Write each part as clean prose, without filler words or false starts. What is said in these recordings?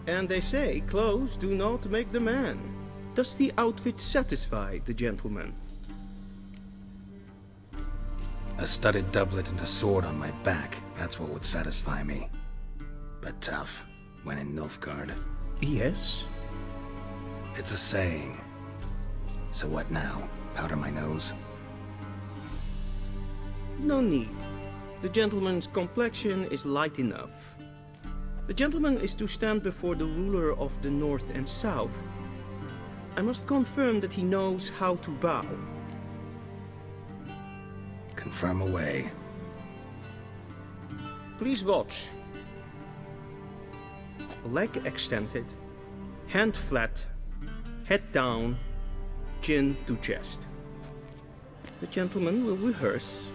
And they say clothes do not make the man. Does the outfit satisfy the gentleman? A studded doublet and a sword on my back, that's what would satisfy me. But tough, when in Nilfgaard. Yes. It's a saying. So what now? Powder my nose? No need. The gentleman's complexion is light enough. The gentleman is to stand before the ruler of the North and South. I must confirm that he knows how to bow. Confirm away. Please watch. Leg extended, hand flat, head down, chin to chest. The gentleman will rehearse.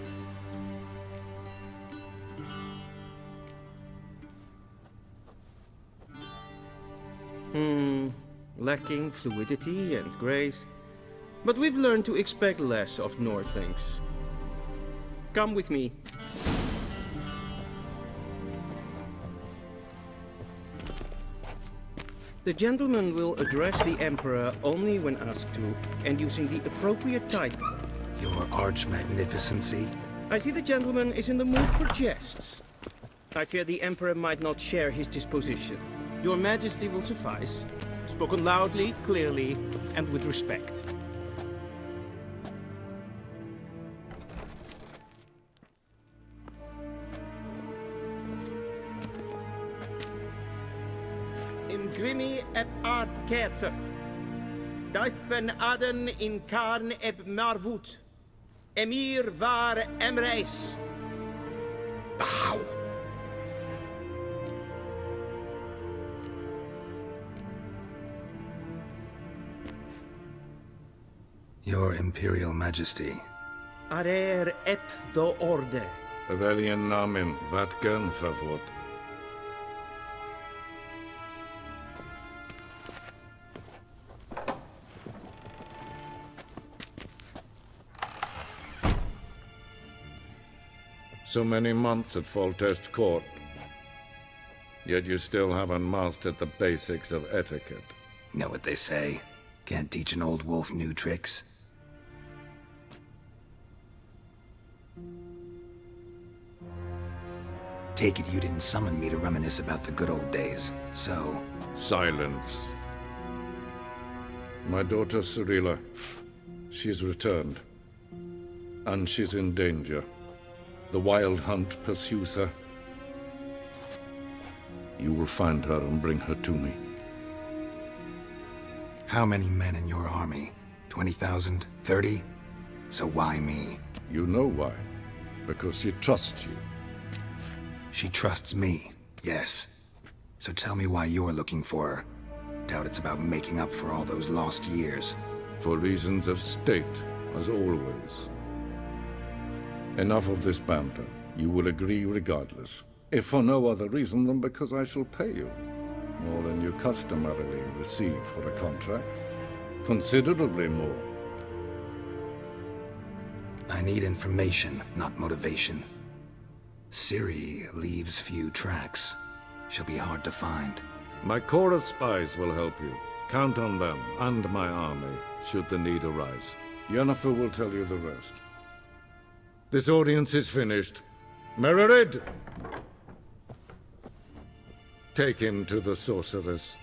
Lacking fluidity and grace, but we've learned to expect less of Nordlings. Come with me. The gentleman will address the Emperor only when asked to, and using the appropriate title. Your Arch-Magnificency? I see the gentleman is in the mood for jests. I fear the Emperor might not share his disposition. Your Majesty will suffice. Spoken loudly, clearly, and with respect. Imgrimi eb art kerzer. Duifen aden in karn eb marvut. Emir var emreis. Bow! Your Imperial Majesty. Arer ep the orde. Weljen namen, wat gern favort. So many months at Foltest Court, yet you still haven't mastered the basics of etiquette. Know what they say? Can't teach an old wolf new tricks. Take it you didn't summon me to reminisce about the good old days, so... Silence. My daughter Cirilla, she's returned. And she's in danger. The Wild Hunt pursues her. You will find her and bring her to me. How many men in your army? 20,000? 30? So why me? You know why. Because she trusts you. She trusts me, yes. So tell me why you're looking for her. Doubt it's about making up for all those lost years. For reasons of state, as always. Enough of this banter. You will agree regardless. If for no other reason than because I shall pay you. More than you customarily receive for a contract. Considerably more. I need information, not motivation. Ciri leaves few tracks. She'll be hard to find. My corps of spies will help you. Count on them, and my army, should the need arise. Yennefer will tell you the rest. This audience is finished. Mererid! Take him to the sorceress.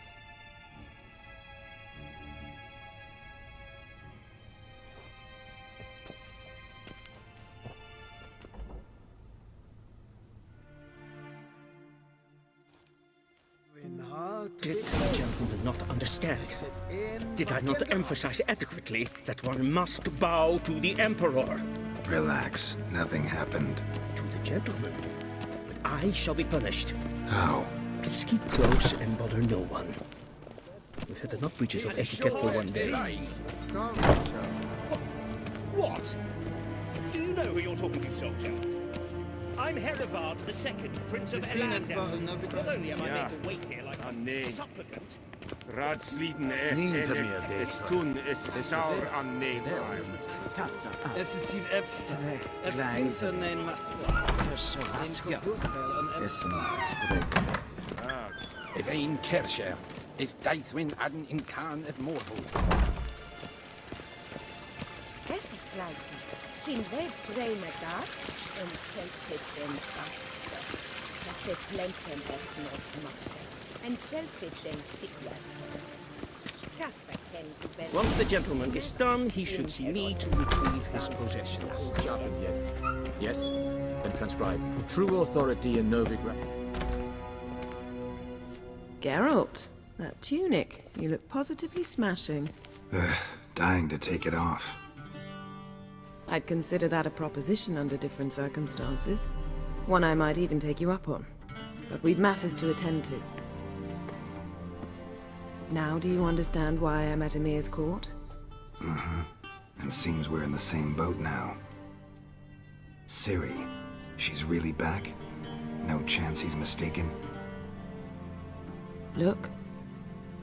Did the gentleman not understand? Did I not emphasize adequately that one must bow to the Emperor? Relax. Nothing happened. To the gentleman. But I shall be punished. How? Please keep close and bother no one. We've had enough breaches of etiquette for one day. What? Do you know who you're talking to, soldier? I'm Herivard II, Prince of Elander. Not only am I made to wait here like a supplicant. Raadsliden es tun es saur an neefruim. Es is hier efs vinsen en Is maar streek. Evain Kersher is Daithwin Adden in Khan at Morval. Esse pleite, quien ved brema dat, en selfit den after. Kasset lenten et not matter, en selfit den sikler. Kasper ken kubel. Once the gentleman is done, he should see me to retrieve his possessions. Sharpened yet. Yes, then transcribe. True authority in Novigrad. Geralt, that tunic. You look positively smashing. Dying to take it off. I'd consider that a proposition under different circumstances. One I might even take you up on. But we've matters to attend to. Now do you understand why I'm at Emir's court? Mm-hmm. And seems we're in the same boat now. Ciri, she's really back? No chance he's mistaken? Look,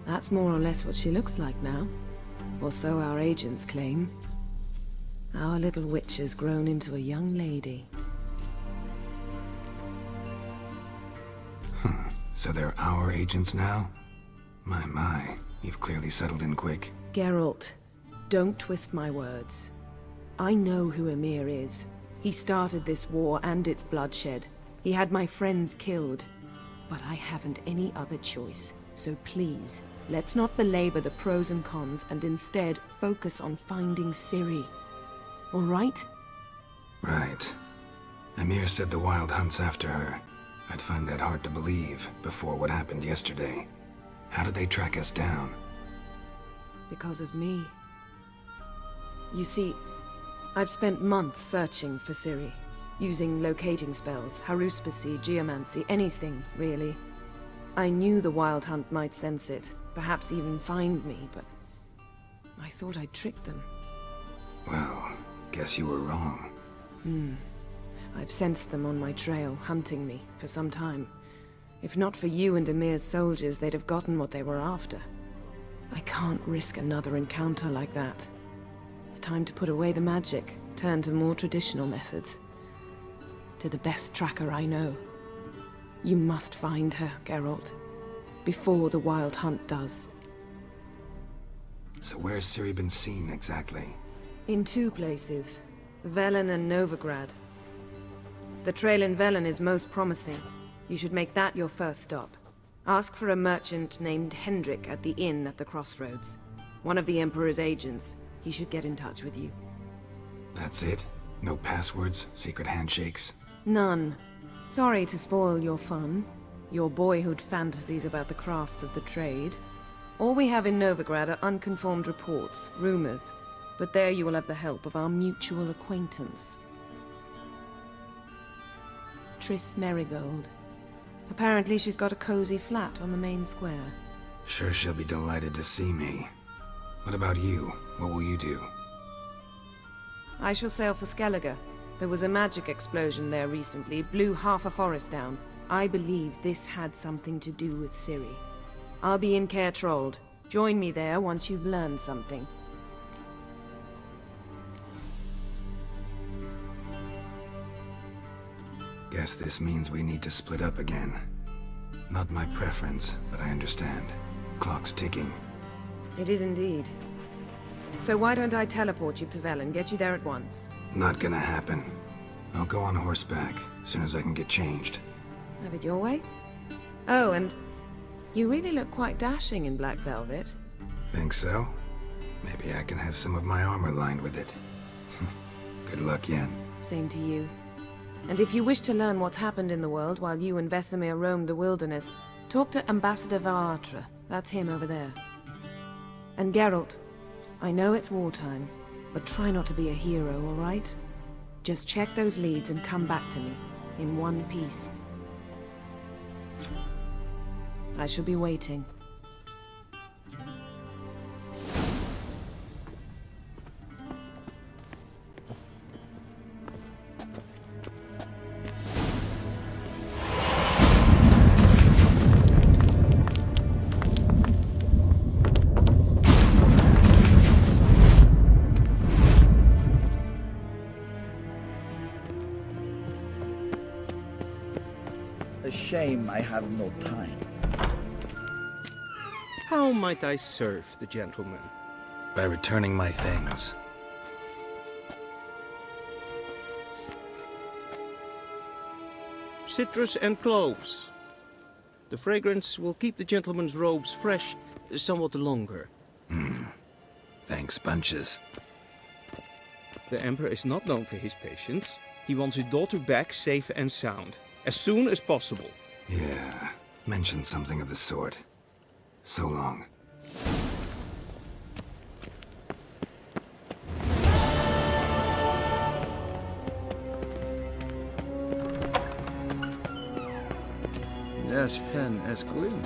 that's more or less what she looks like now. Or so our agents claim. Our little witch has grown into a young lady. So they're our agents now? My, you've clearly settled in quick. Geralt, don't twist my words. I know who Emir is. He started this war and its bloodshed. He had my friends killed. But I haven't any other choice. So please, let's not belabor the pros and cons and instead focus on finding Ciri. All right? Right. Emir said the Wild Hunt's after her. I'd find that hard to believe before what happened yesterday. How did they track us down? Because of me. You see, I've spent months searching for Ciri, using locating spells, haruspicy, geomancy, anything, really. I knew the Wild Hunt might sense it, perhaps even find me, but I thought I'd tricked them. Well, guess you were wrong. I've sensed them on my trail, hunting me, for some time. If not for you and Emir's soldiers, they'd have gotten what they were after. I can't risk another encounter like that. It's time to put away the magic, turn to more traditional methods. To the best tracker I know. You must find her, Geralt. Before the Wild Hunt does. So where's Ciri been seen, exactly? In two places. Velen and Novigrad. The trail in Velen is most promising. You should make that your first stop. Ask for a merchant named Hendrik at the inn at the crossroads. One of the Emperor's agents. He should get in touch with you. That's it? No passwords, secret handshakes? None. Sorry to spoil your fun. Your boyhood fantasies about the crafts of the trade. All we have in Novigrad are unconfirmed reports, rumors. But there you will have the help of our mutual acquaintance. Triss Merigold. Apparently she's got a cozy flat on the main square. Sure she'll be delighted to see me. What about you? What will you do? I shall sail for Skellige. There was a magic explosion there recently, blew half a forest down. I believe this had something to do with Ciri. I'll be in Caer Trold. Join me there once you've learned something. Guess this means we need to split up again. Not my preference, but I understand. Clock's ticking. It is indeed. So why don't I teleport you to Velen, get you there at once? Not gonna happen. I'll go on horseback, as soon as I can get changed. Have it your way? Oh, and you really look quite dashing in black velvet. Think so? Maybe I can have some of my armor lined with it. Good luck, Yen. Same to you. And if you wish to learn what's happened in the world while you and Vesemir roamed the wilderness, talk to Ambassador Varatra. That's him over there. And Geralt, I know it's wartime, but try not to be a hero, all right? Just check those leads and come back to me, in one piece. I shall be waiting. A shame I have no time. How might I serve the gentleman? By returning my things. Citrus and cloves. The fragrance will keep the gentleman's robes fresh somewhat longer. Thanks, bunches. The Emperor is not known for his patience. He wants his daughter back safe and sound, as soon as possible. Yeah, mentioned something of the sort. So long. Yes, hen as queen.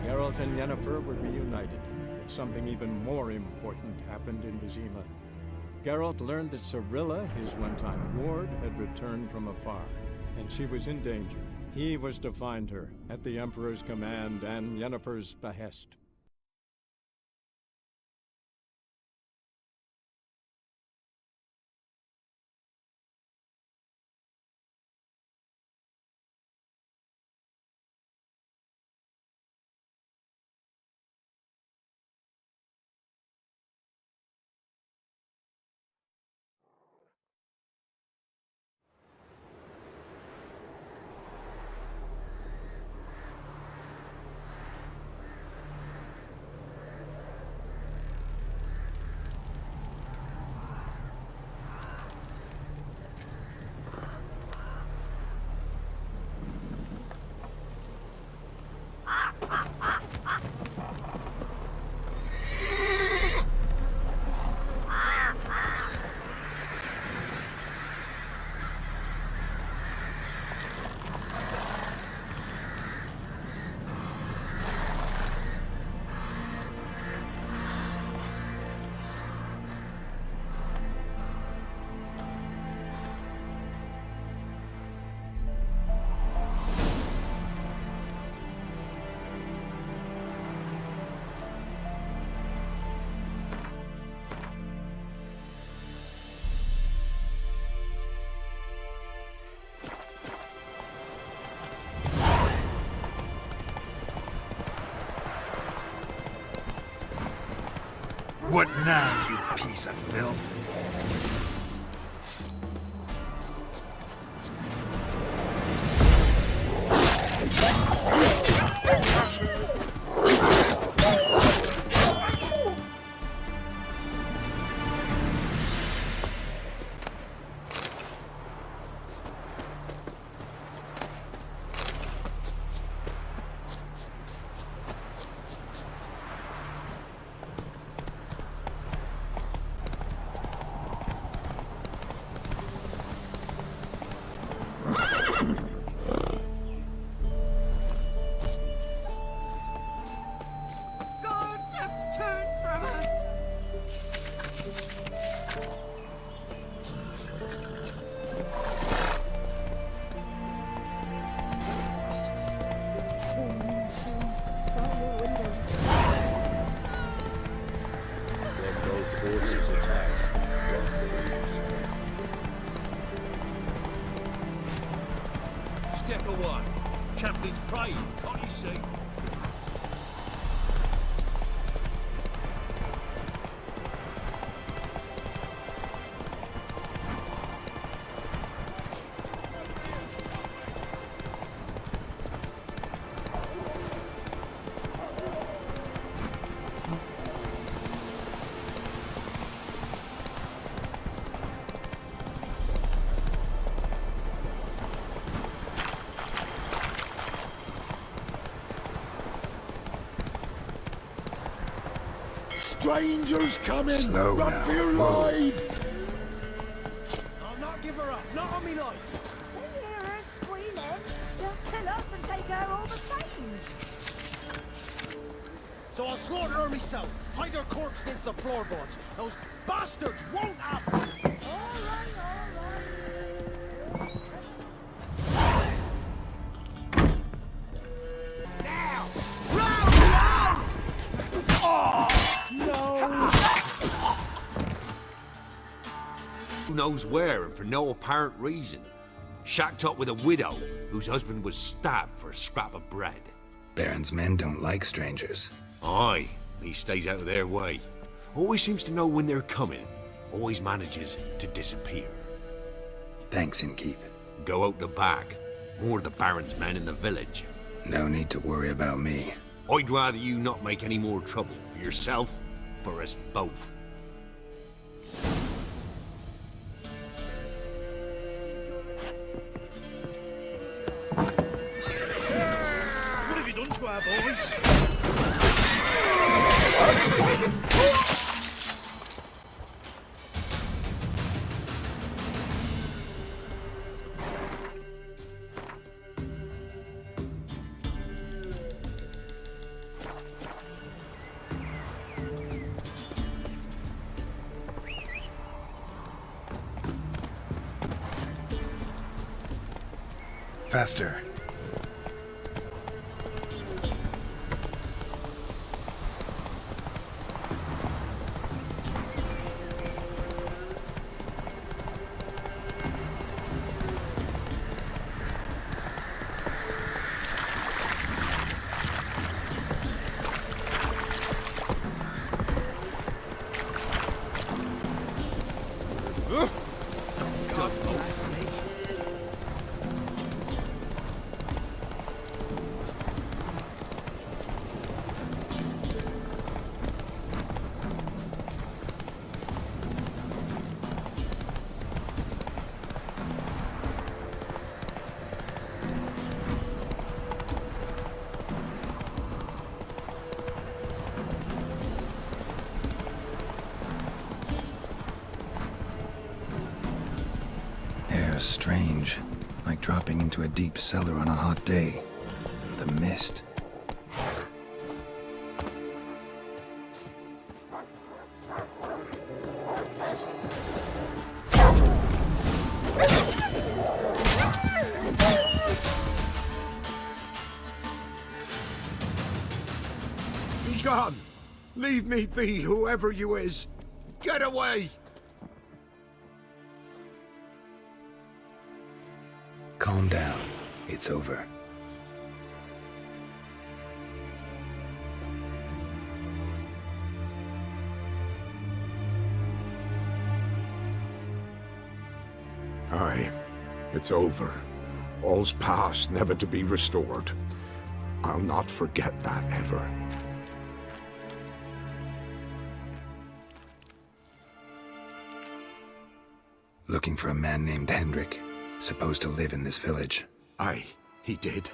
Geralt and Yennefer were reunited, but something even more important happened in Vizima. Geralt learned that Cirilla, his one-time ward, had returned from afar, and she was in danger. He was to find her, at the Emperor's command and Yennefer's behest. What now, you piece of filth? Chaplain's praying, can't you see? Strangers coming! Slow Run now. for your Whoa. lives! so I'll slaughter her myself. Hide her corpse into the floorboards. Those bastards won't happen! Now! Round! Oh, no! Who knows where and for no apparent reason. Shacked up with a widow whose husband was stabbed for a scrap of bread. Baron's men don't like strangers. Aye, and he stays out of their way. Always seems to know when they're coming. Always manages to disappear. Thanks, Innkeep. Go out the back. More of the Baron's men in the village. No need to worry about me. I'd rather you not make any more trouble for yourself, for us both. What have you done to our boys? Faster. Air's strange, like dropping into a deep cellar on a hot day. The mist. Be gone! Leave me be, whoever you is! Get away! Calm down. It's over. Aye, it's over. All's past, never to be restored. I'll not forget that ever. Looking for a man named Hendrik, supposed to live in this village. Aye, he did.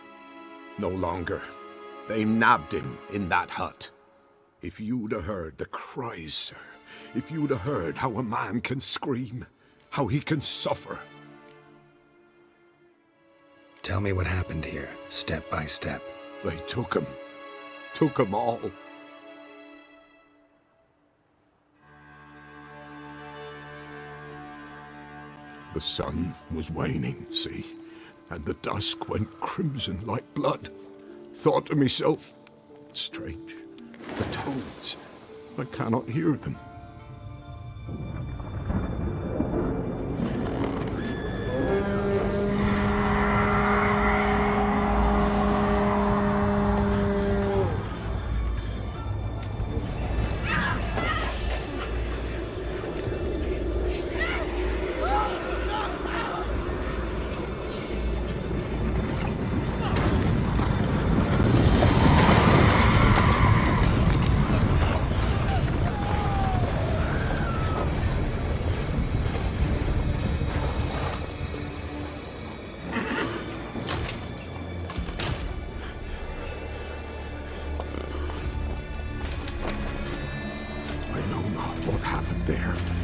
No longer. They nabbed him in that hut. If you'd have heard the cries, sir, if you'd have heard how a man can scream, how he can suffer. Tell me what happened here, step by step. They took him all. The sun was waning, see, and the dusk went crimson like blood. Thought to myself, strange, the toads, I cannot hear them.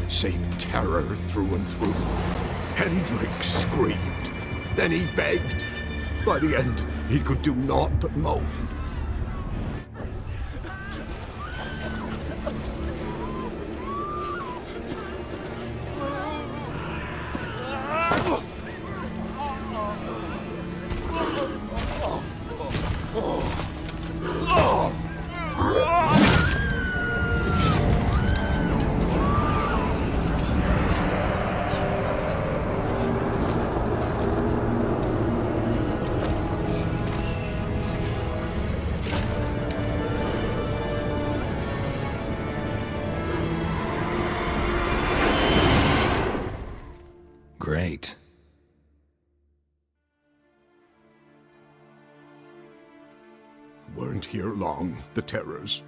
Save terror through and through. Hendrik screamed. Then he begged. By the end, he could do naught but moan. weren't here long, the terrors.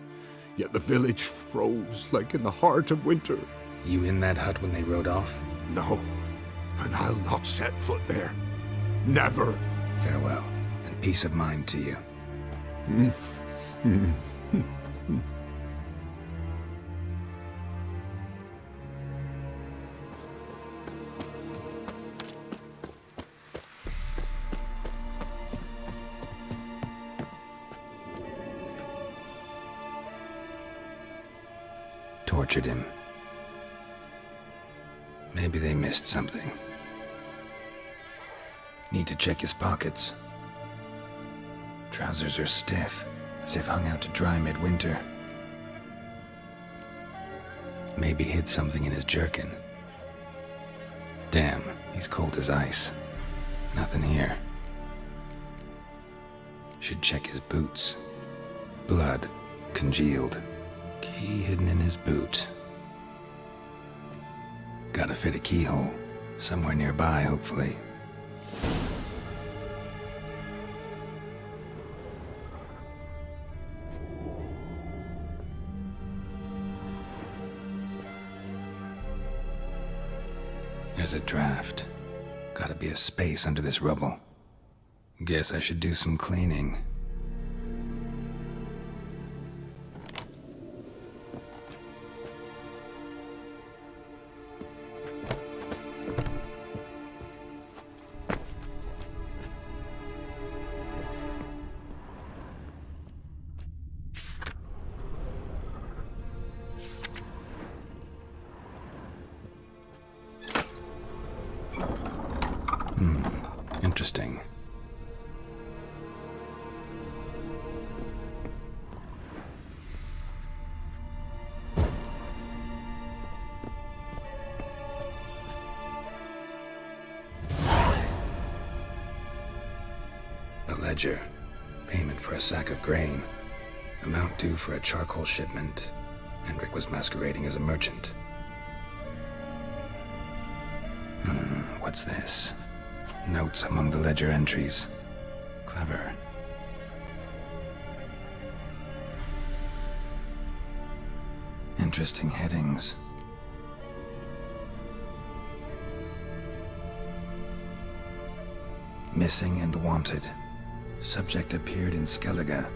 Yet the village froze like in the heart of winter. You in that hut when they rode off? No, and I'll not set foot there. Never. Farewell, and peace of mind to you. Tortured him. Maybe they missed something. Need to check his pockets. Trousers are stiff, as if hung out to dry midwinter. Maybe hid something in his jerkin. Damn, he's cold as ice. Nothing here. Should check his boots. Blood, congealed. Key hidden in his boot. Gotta fit a keyhole. Somewhere nearby, hopefully. There's a draft. Gotta be a space under this rubble. Guess I should do some cleaning. Interesting. A ledger. Payment for a sack of grain. Amount due for a charcoal shipment. Hendrik was masquerading as a merchant. What's this? Notes among the ledger entries. Clever. Interesting headings. Missing and wanted. Subject appeared in Skellige.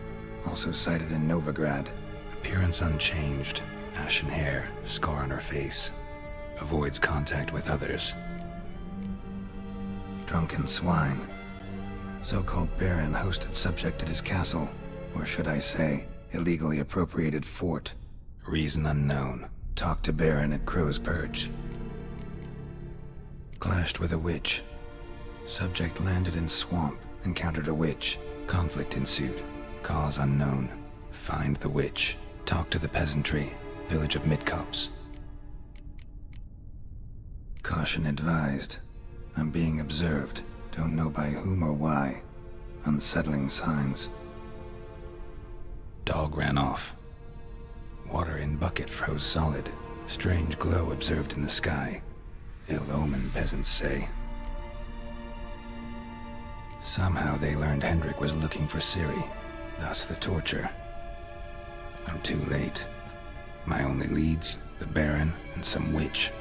Also cited in Novigrad. Appearance unchanged. Ashen hair. Scar on her face. Avoids contact with others. Drunken swine. So-called baron hosted subject at his castle, or should I say, illegally appropriated fort. Reason unknown. Talked to baron at Crow's Perch. Clashed with a witch. Subject landed in swamp, encountered a witch. Conflict ensued. Cause unknown. Find the witch. Talk to the peasantry. Village of Midcopse. Caution advised. I'm being observed. Don't know by whom or why. Unsettling signs. Dog ran off. Water in bucket froze solid. Strange glow observed in the sky. Ill omen, peasants say. Somehow they learned Hendrik was looking for Ciri, thus the torture. I'm too late. My only leads, the Baron and some witch.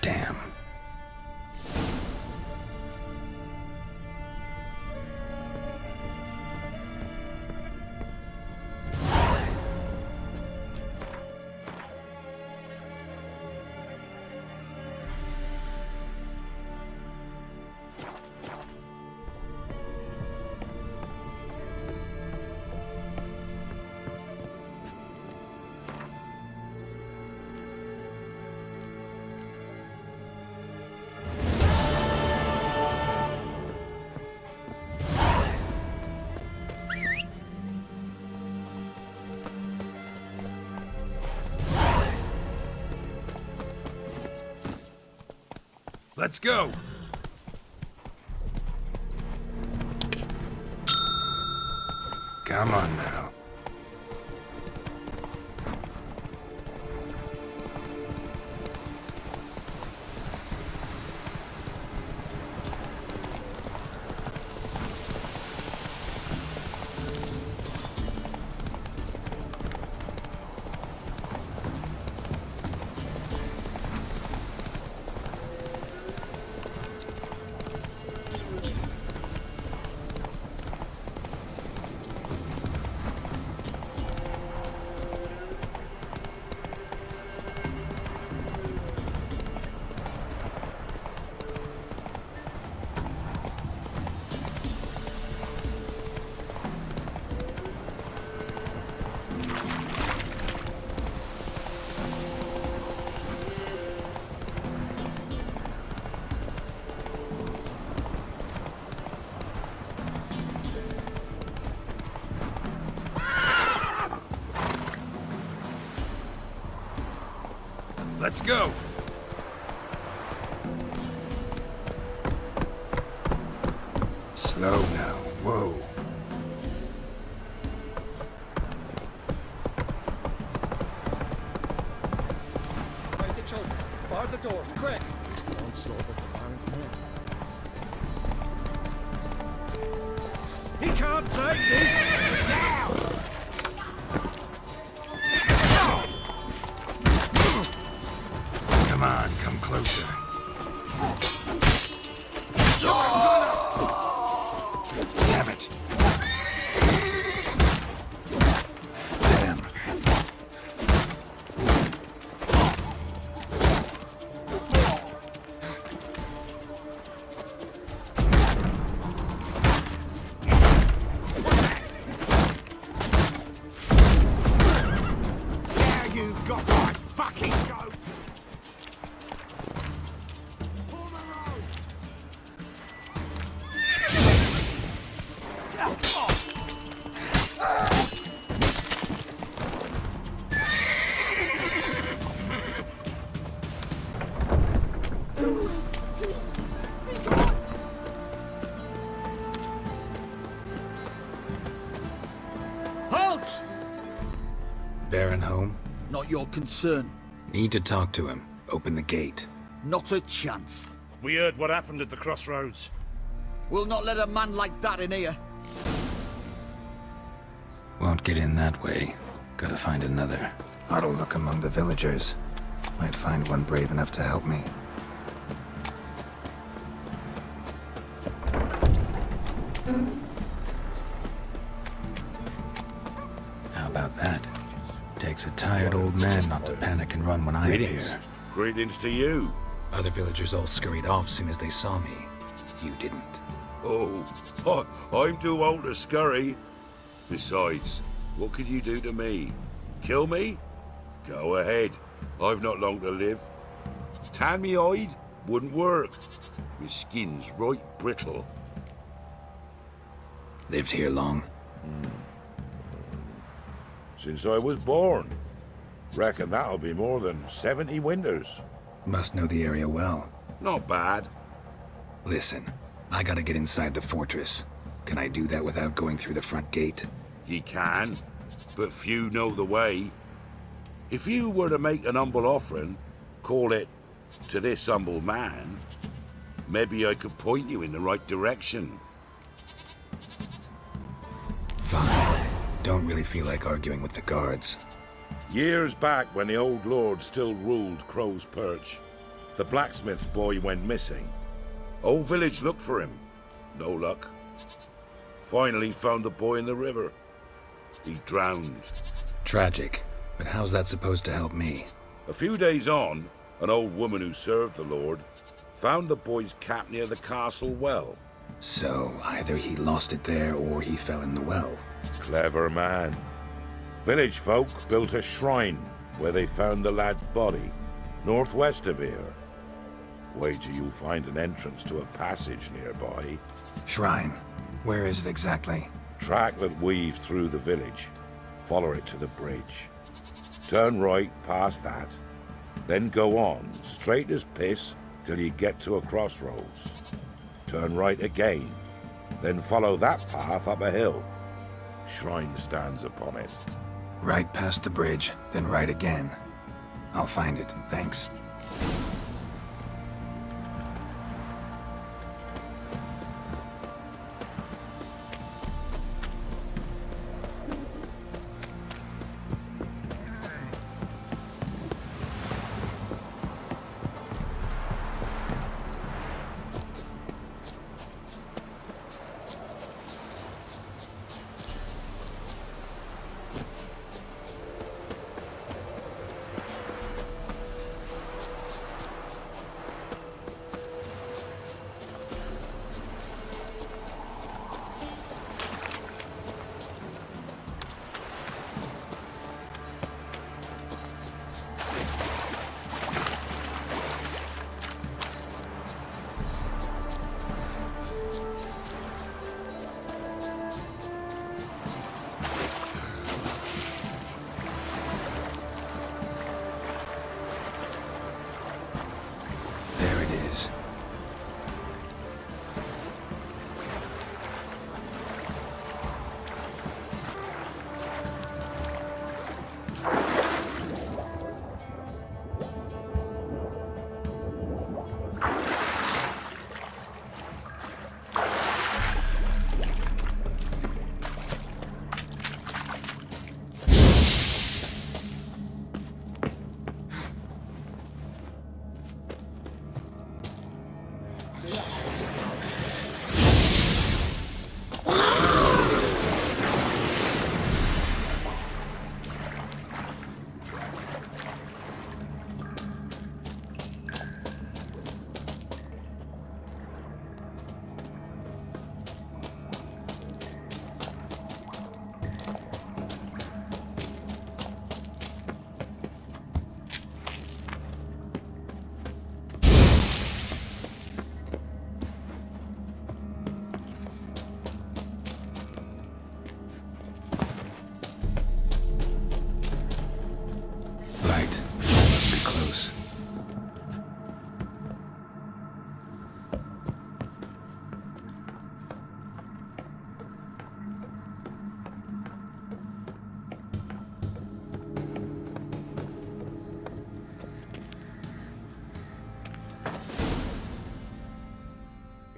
Damn. Let's go! Come on now. Let's go. Slow now. Whoa. Right, the children. Bar the door, quick! It's the onslaught of the Baron's men. He can't take this! Now! Come on, come closer. Damn it. Damn. Now you've got my fucking goat! Halt! Baron home? Not your concern. Need to talk to him. Open the gate. Not a chance. We heard what happened at the crossroads. We'll not let a man like that in here. Won't get in that way. Gotta find another. Oughta look among the villagers. Might find one brave enough to help me. How about that? Takes a tired old man not to panic and run when I appear. Greetings to you. Other villagers all scurried off soon as they saw me. You didn't. Oh, I'm too old to scurry. Besides, what could you do to me? Kill me? Go ahead. I've not long to live. Tan me hide? Wouldn't work. My skin's right brittle. Lived here long? Since I was born. Reckon that'll be more than 70 winters. Must know the area well. Not bad. Listen, I gotta get inside the fortress. Can I do that without going through the front gate? Ye can, but few know the way. If you were to make an humble offering, call it, to this humble man, maybe I could point you in the right direction. Fine. Don't really feel like arguing with the guards. Years back, when the old lord still ruled Crow's Perch, the blacksmith's boy went missing. Whole village looked for him. No luck. Finally found the boy in the river. He drowned. Tragic. But how's that supposed to help me? A few days on, an old woman who served the lord found the boy's cap near the castle well. So, either he lost it there or he fell in the well. Clever man. Village folk built a shrine where they found the lad's body, northwest of here. Wait till you find an entrance to a passage nearby. Shrine? Where is it exactly? Track that weaves through the village. Follow it to the bridge. Turn right past that. Then go on, straight as piss, till you get to a crossroads. Turn right again. Then follow that path up a hill. Shrine stands upon it. Right past the bridge, then right again. I'll find it, thanks.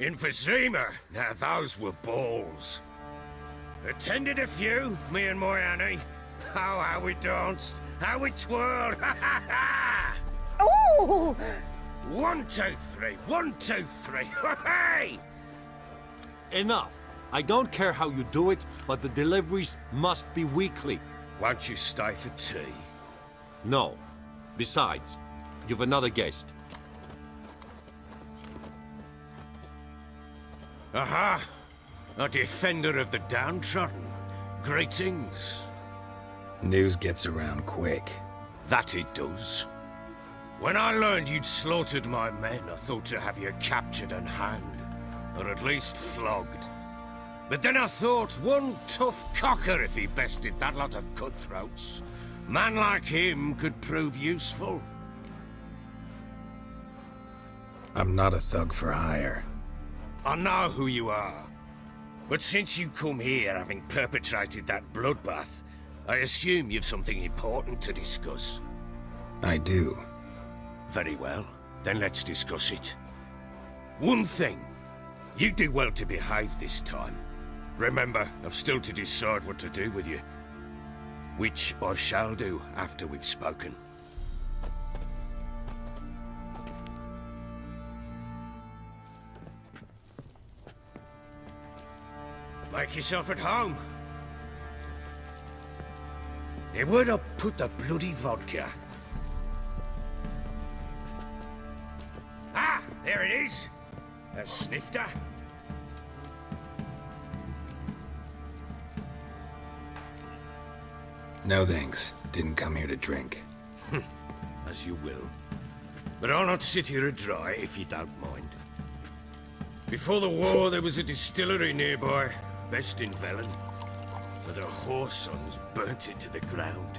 In Vizima, now those were balls. Attended a few, me and my Annie. Oh, how we danced, how we twirled, ha ha ha! Oh! 1, 2, 3, 1, 2, 3, hey! Enough. I don't care how you do it, but the deliveries must be weekly. Won't you stay for tea? No. Besides, you've another guest. Aha! A defender of the downtrodden. Greetings. News gets around quick. That it does. When I learned you'd slaughtered my men, I thought to have you captured and hanged. Or at least flogged. But then I thought, one tough cocker if he bested that lot of cutthroats. Man like him could prove useful. I'm not a thug for hire. I know who you are. But since you come here having perpetrated that bloodbath, I assume you've something important to discuss. I do. Very well. Then let's discuss it. One thing. You do well to behave this time. Remember, I've still to decide what to do with you. Which I shall do after we've spoken. Make yourself at home. Now, where'd I put the bloody vodka? Ah, there it is. A snifter. No thanks. Didn't come here to drink. As you will. But I'll not sit here dry if you don't mind. Before the war, there was a distillery nearby, best in Velen. But our whore sons burnt it to the ground.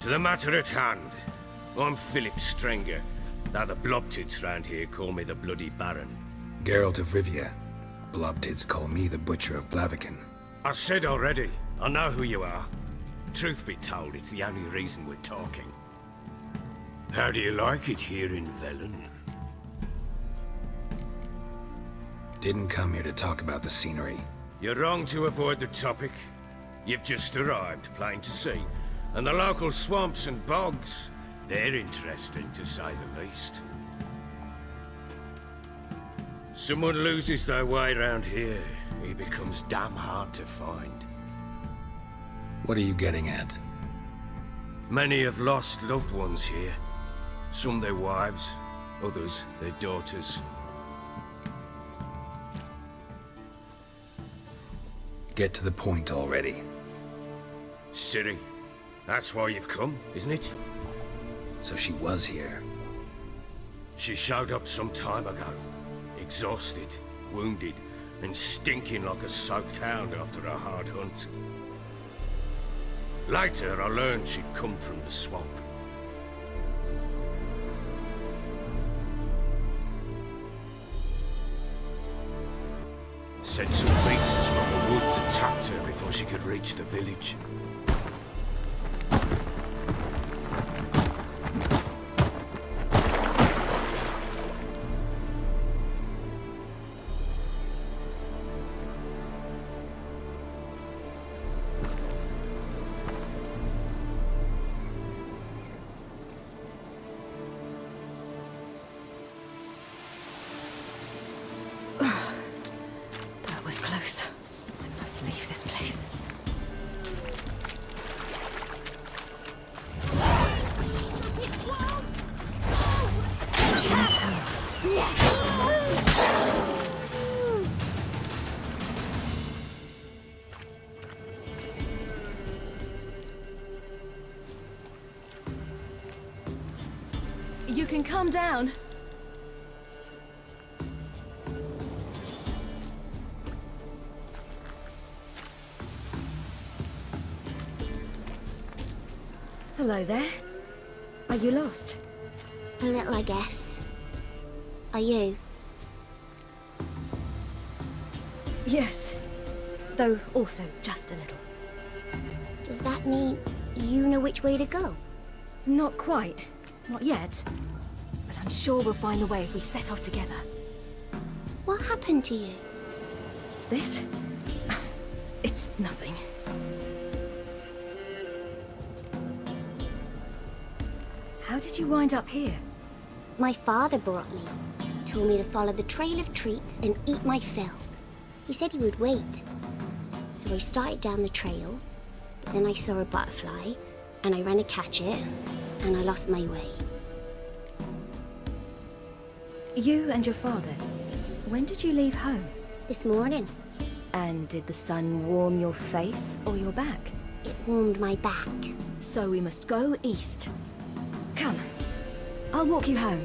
To the matter at hand, I'm Philip Strenger. Now the blobtits round here call me the Bloody Baron. Geralt of Rivia. Blobtits call me the Butcher of Blaviken. I said already, I know who you are. Truth be told, it's the only reason we're talking. How do you like it here in Velen? Didn't come here to talk about the scenery. You're wrong to avoid the topic. You've just arrived, plain to see. And the local swamps and bogs, they're interesting to say the least. Someone loses their way around here, he becomes damn hard to find. What are you getting at? Many have lost loved ones here. Some their wives, others their daughters. Get to the point already. Ciri, that's why you've come, isn't it? So she was here. She showed up some time ago. Exhausted, wounded, and stinking like a soaked hound after a hard hunt. Later, I learned she'd come from the swamp. Said some beasts from the woods attacked her before she could reach the village. That was close. I must leave this place. You can calm down. Hello there. Are you lost? A little, I guess. Are you? Yes. Though also just a little. Does that mean You know which way to go? Not quite. Not yet. But I'm sure we'll find the way if we set off together. What happened to you? This? It's nothing. How did you wind up here? My father brought me. Told me to follow the trail of treats and eat my fill. He said he would wait. So I started down the trail, but then I saw a butterfly, and I ran to catch it, and I lost my way. You and your father, when did you leave home? This morning. And did the sun warm your face or your back? It warmed my back. So we must go east. Come, I'll walk you home.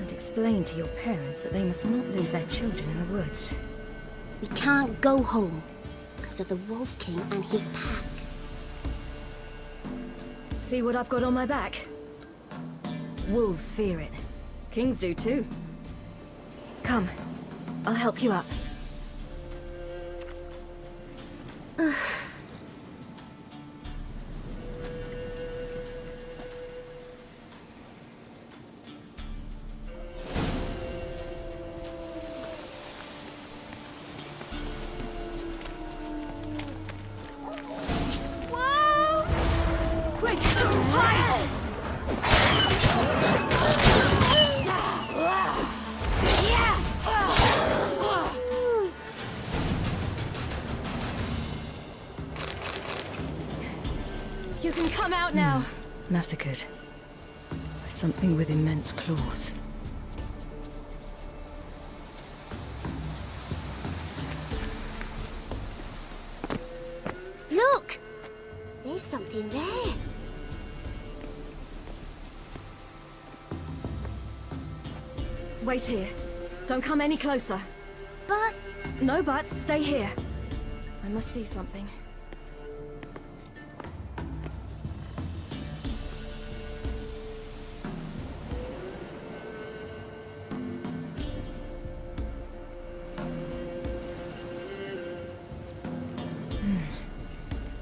And explain to your parents that they must not lose their children in the woods. We can't go home because of the Wolf King and his pack. See what I've got on my back? Wolves fear it. Kings do too. Come, I'll help you up. You can come out now. Massacred by something with immense claws. Look! There's something there. Wait here. Don't come any closer. But... No buts. Stay here. I must see something.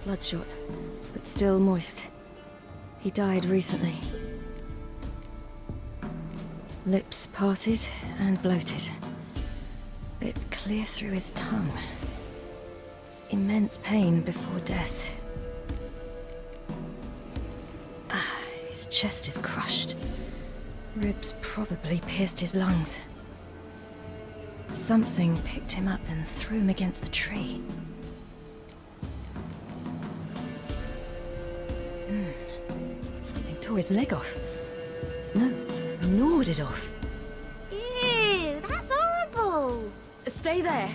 Bloodshot, but still moist. He died recently. Lips parted and bloated. Bit clear through his tongue. Immense pain before death. His chest is crushed. Ribs probably pierced his lungs. Something picked him up and threw him against the tree. Something tore his leg off. No, gnawed it off. Ew, that's horrible! Stay there,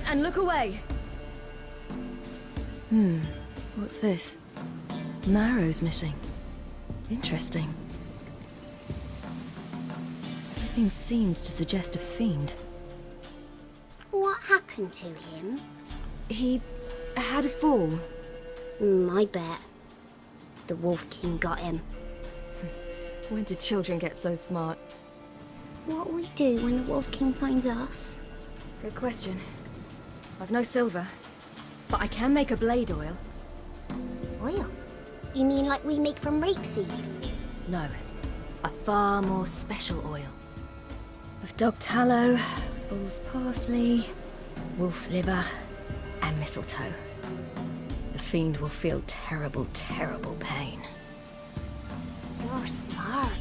and look away. What's this? Marrow's missing. Interesting. Everything seems to suggest a fiend. What happened to him? He had a fall. I bet. The Wolf King got him. When did children get so smart? What will we do when the Wolf King finds us? Good question. I've no silver, but I can make a blade oil. Oil? You mean like we make from rapeseed? No, a far more special oil. Of dog tallow, fool's parsley, wolf's liver, and mistletoe. The fiend will feel terrible, terrible pain. You're smart.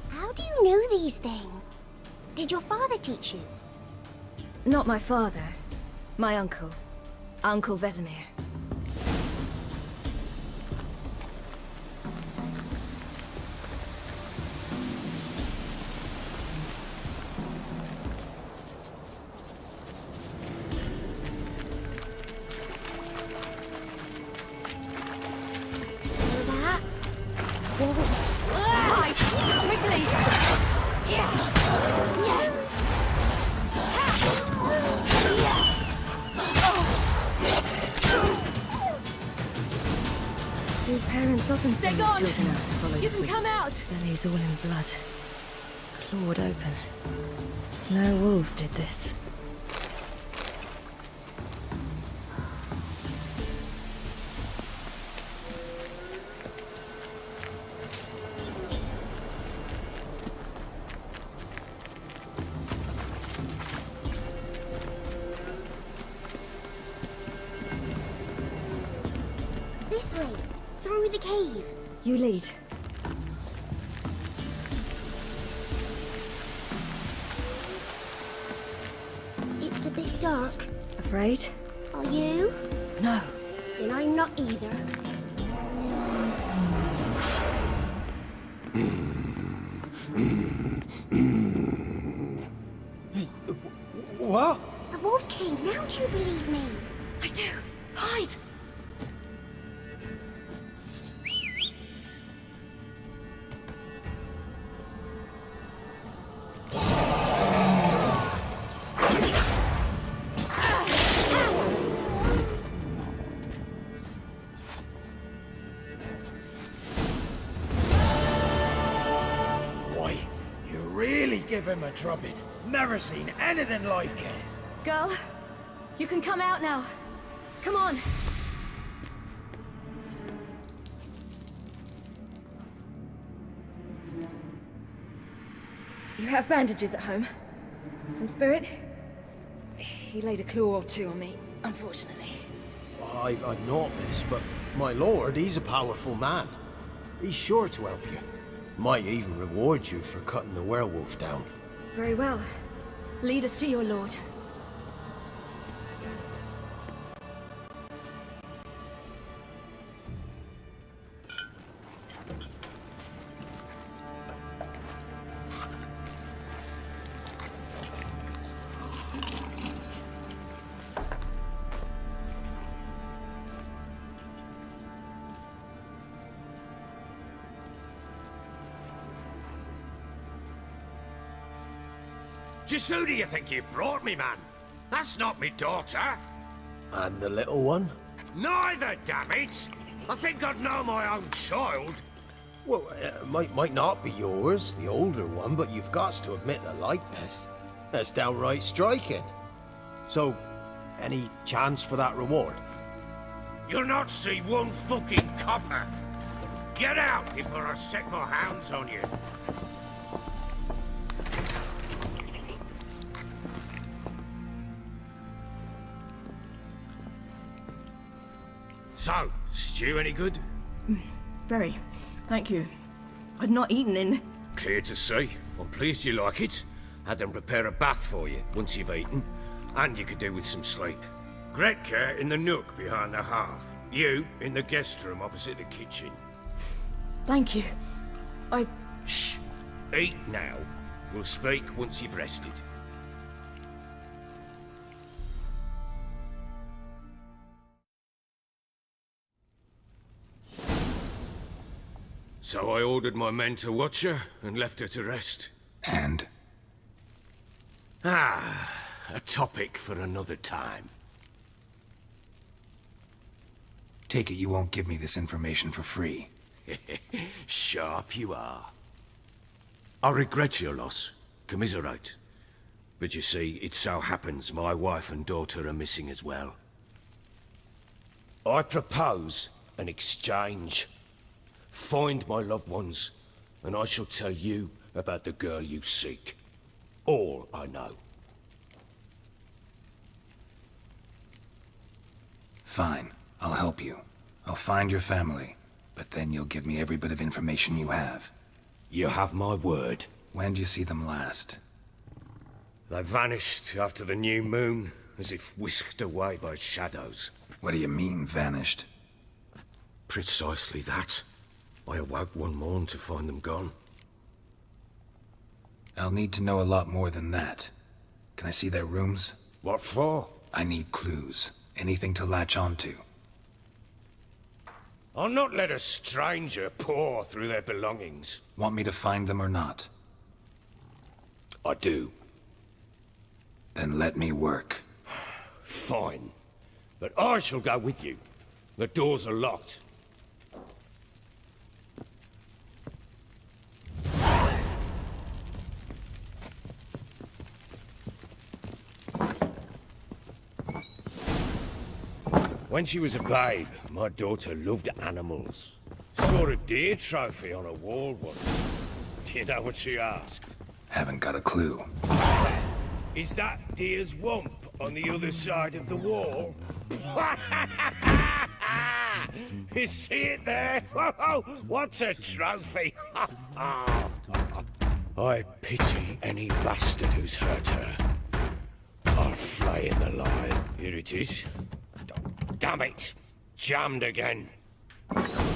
How do you know these things? Did your father teach you? Not my father. My uncle. Uncle Vesemir. Wolves. Hide! Quickly! Do parents often send their children out to follow the sweets? You can come out! Bellies all in blood. Clawed open. No wolves did this. cave. You lead. It's a bit dark. Afraid? Are you? No. Then I'm not either. What? The Wolf King, now do you believe me? I do. Hide! Why, you really give him a drubbing. Never seen anything like it. Girl, you can come out now. Come on. You have bandages at home? Some spirit? He laid a claw or two on me, unfortunately. I've not, miss, but my lord, he's a powerful man. He's sure to help you. Might even reward you for cutting the werewolf down. Very well. Lead us to your lord. Just who do you think you brought me, man? That's not me daughter. And the little one? Neither, damn it! I think I'd know my own child. Well, might not be yours, the older one, but you've got to admit a likeness. That's downright striking. So, any chance for that reward? You'll not see one fucking copper. Get out before I set my hounds on you. So, stew any good? Very. Thank you. I'd not eaten in... Clear to see. I'm pleased you like it. Had them prepare a bath for you once you've eaten, and you could do with some sleep. Gretka in the nook behind the hearth. You in the guest room opposite the kitchen. Thank you. Shh. Eat now. We'll speak once you've rested. So I ordered my men to watch her and left her to rest. And? A topic for another time. Take it you won't give me this information for free. Sharp you are. I regret your loss. Commiserate. But you see, it so happens my wife and daughter are missing as well. I propose an exchange. Find my loved ones, and I shall tell you about the girl you seek. All I know. Fine. I'll help you. I'll find your family, but then you'll give me every bit of information you have. You have my word. When do you see them last? They vanished after the new moon, as if whisked away by shadows. What do you mean, vanished? Precisely that. I awoke one morn to find them gone. I'll need to know a lot more than that. Can I see their rooms? What for? I need clues. Anything to latch onto. I'll not let a stranger pore through their belongings. Want me to find them or not? I do. Then let me work. Fine. But I shall go with you. The doors are locked. When she was a babe, my daughter loved animals. Saw a deer trophy on a wall once. Do you know what she asked? Haven't got a clue. Is that deer's wump on the other side of the wall? You see it there? Whoa, what a trophy! I pity any bastard who's hurt her. I'll flay him alive. Here it is. Damn it! Jammed again.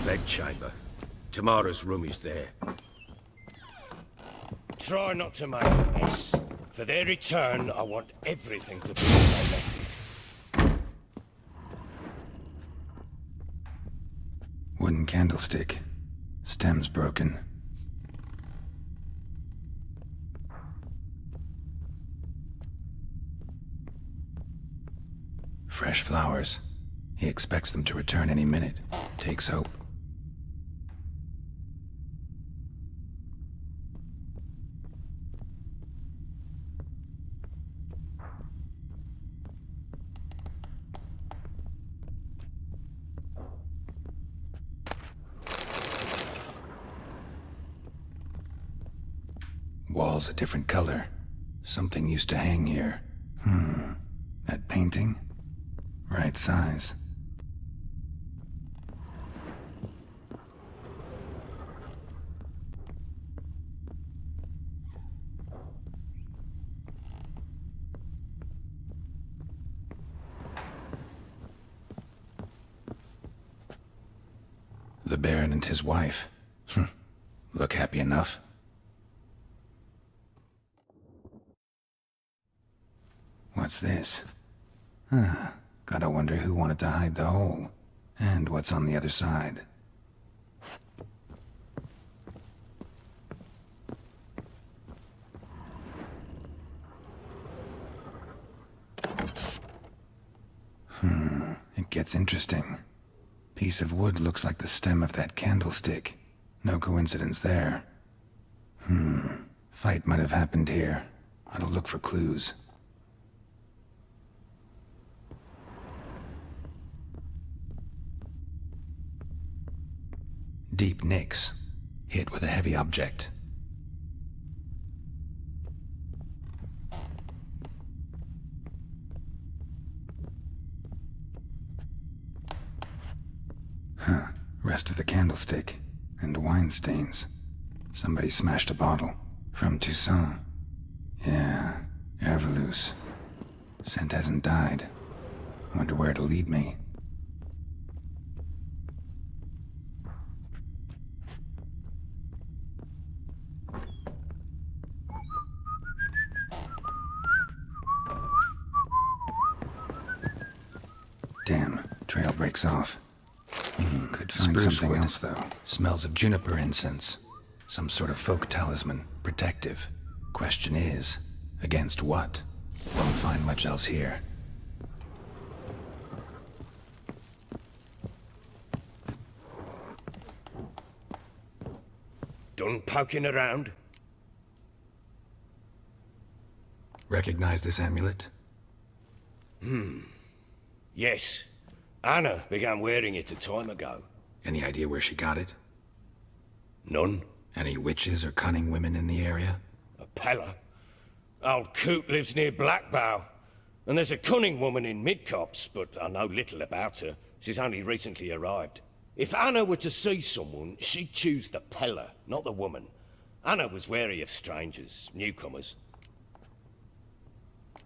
Bedchamber. Tamara's room is there. Try not to make a mess. For their return, I want everything to be as they left it. Wooden candlestick. Stem's broken. Fresh flowers. He expects them to return any minute. Takes hope. Walls a different color. Something used to hang here. That painting? Right size. The Baron and his wife. Look happy enough. What's this? Gotta wonder who wanted to hide the hole. And what's on the other side. It gets interesting. Piece of wood looks like the stem of that candlestick. No coincidence there. Fight might have happened here. Ought to look for clues. Deep nicks. Hit with a heavy object. Rest of the candlestick. And wine stains. Somebody smashed a bottle. From Toussaint. Yeah, Herveloos. Scent hasn't died. Wonder where it'll lead me. Damn, trail breaks off. Could find Spruce something wood. else, though. Smells of juniper incense. Some sort of folk talisman. Protective. Question is, against what? Won't find much else here. Done poking around? Recognize this amulet? Yes. Anna began wearing it a time ago. Any idea where she got it? None. Any witches or cunning women in the area? A Pella. Old Coot lives near Blackbow. And there's a cunning woman in Midcopse, but I know little about her. She's only recently arrived. If Anna were to see someone, she'd choose the Pella, not the woman. Anna was wary of strangers, newcomers.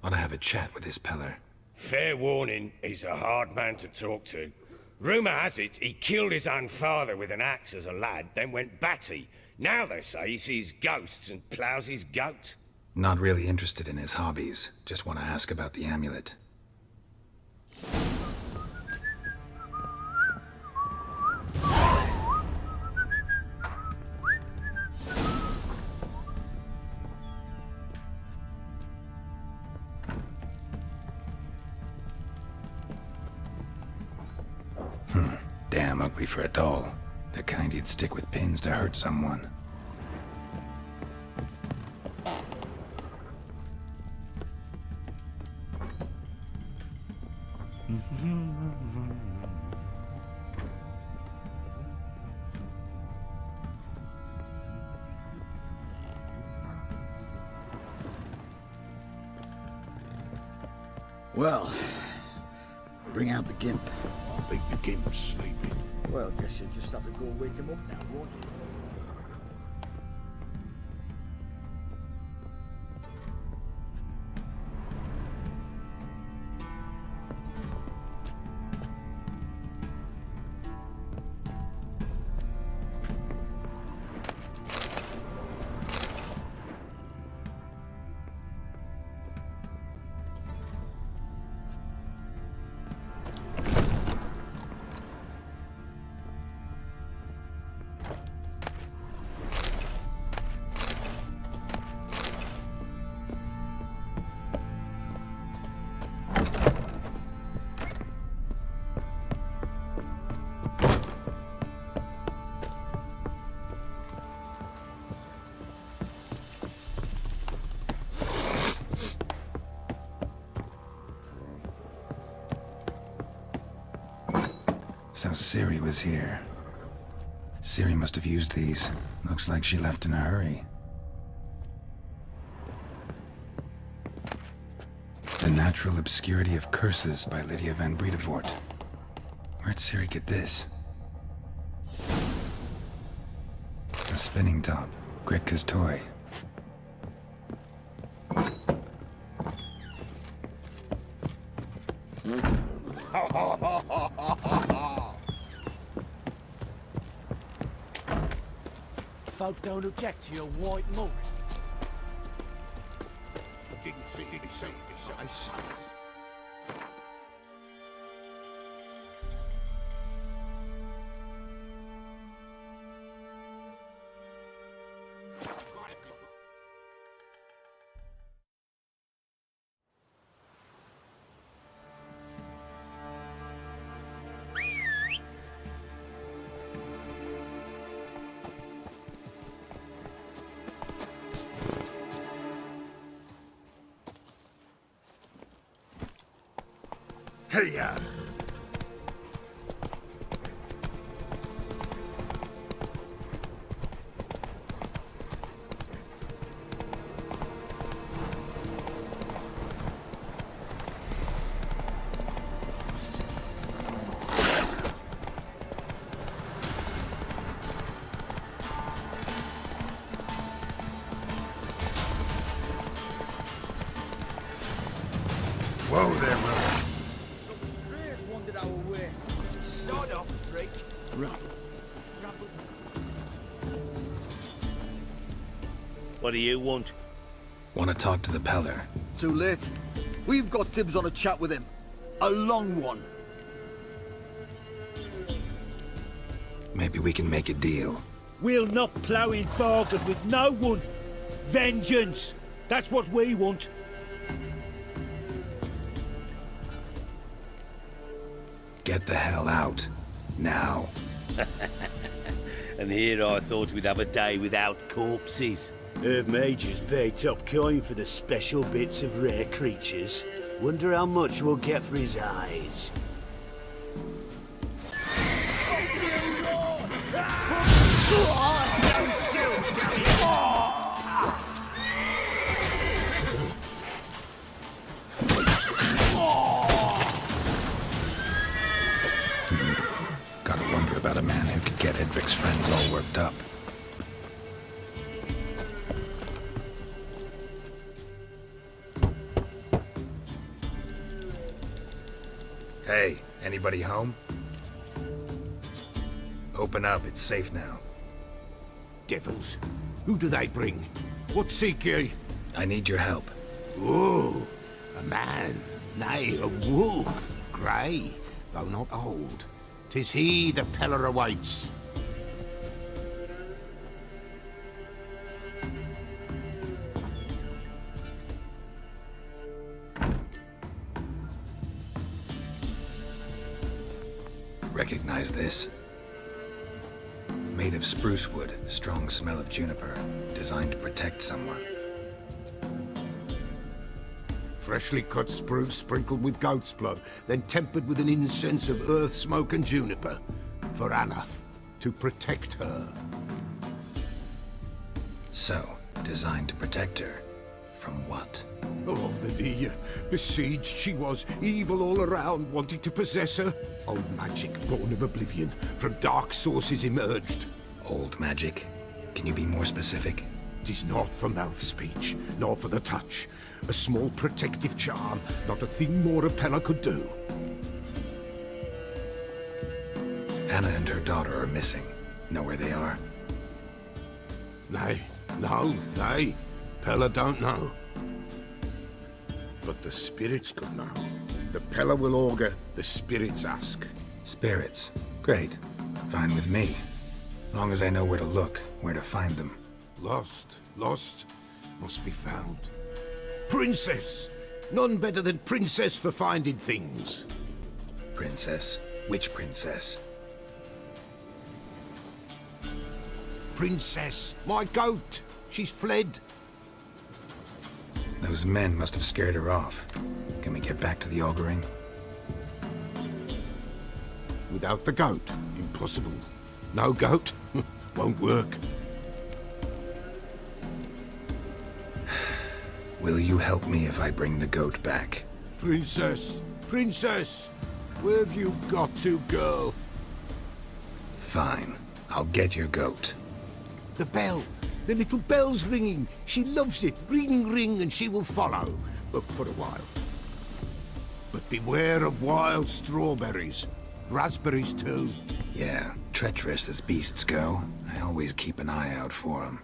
Ought to have a chat with this Peller. Fair warning, he's a hard man to talk to. Rumour has it he killed his own father with an axe as a lad, then went batty. Now they say he sees ghosts and ploughs his goat. Not really interested in his hobbies. Just want to ask about the amulet. Damn ugly for a doll. The kind you'd stick with pins to hurt someone. Well, bring out the gimp. I think the gimp's sleeping. Well, guess you'll just have to go wake him up now, won't you? So Ciri was here. Ciri must have used these. Looks like she left in a hurry. The Natural Obscurity of Curses by Lydia van Bredevoort. Where'd Ciri get this? A spinning top. Gretka's toy. Folk don't object to your white mug. Didn't see. I saw. Hey-ya! Whoa there, brother. Sod off, freak. What do you want? Want to talk to the Peller. Too late. We've got dibs on a chat with him. A long one. Maybe we can make a deal. We'll not plough in bargain with no one. Vengeance! That's what we want. Get the hell out. Now. And here I thought we'd have a day without corpses. Herb Major's paid top coin for the special bits of rare creatures. Wonder how much we'll get for his eyes. Stand still, damn it! Gotta wonder about a man who could get Edric's friends all worked up. Hey, anybody home? Open up, it's safe now. Devils. Who do they bring? What seek ye? I need your help. Ooh, a man, nay, a wolf. Grey, though not old. 'Tis he the Peller awaits. Recognize this? Made of spruce wood, strong smell of juniper, designed to protect someone. Freshly cut spruce sprinkled with goat's blood, then tempered with an incense of earth, smoke and juniper. For Anna, to protect her. So, designed to protect her. From what? Oh, the besieged she was, evil all around, wanting to possess her. Old magic, born of oblivion, from dark sources emerged. Old magic? Can you be more specific? 'Tis not for mouth speech, nor for the touch. A small protective charm, not a thing more Apella could do. Anna and her daughter are missing. Know where they are? Nay, no, nay. Pella don't know. But the spirits could know. The Pella will augur, the spirits ask. Spirits? Great. Fine with me. Long as I know where to look, where to find them. Lost, must be found. Princess! None better than Princess for finding things. Princess? Which princess? Princess, my goat! She's fled. Those men must have scared her off. Can we get back to the auguring? Without the goat, impossible. No goat, won't work. Will you help me if I bring the goat back? Princess! Princess! Where have you got to, girl? Fine. I'll get your goat. The bell! The little bell's ringing. She loves it. Ring, ring, and she will follow. But for a while. But beware of wild strawberries. Raspberries, too. Yeah, treacherous as beasts go. I always keep an eye out for them.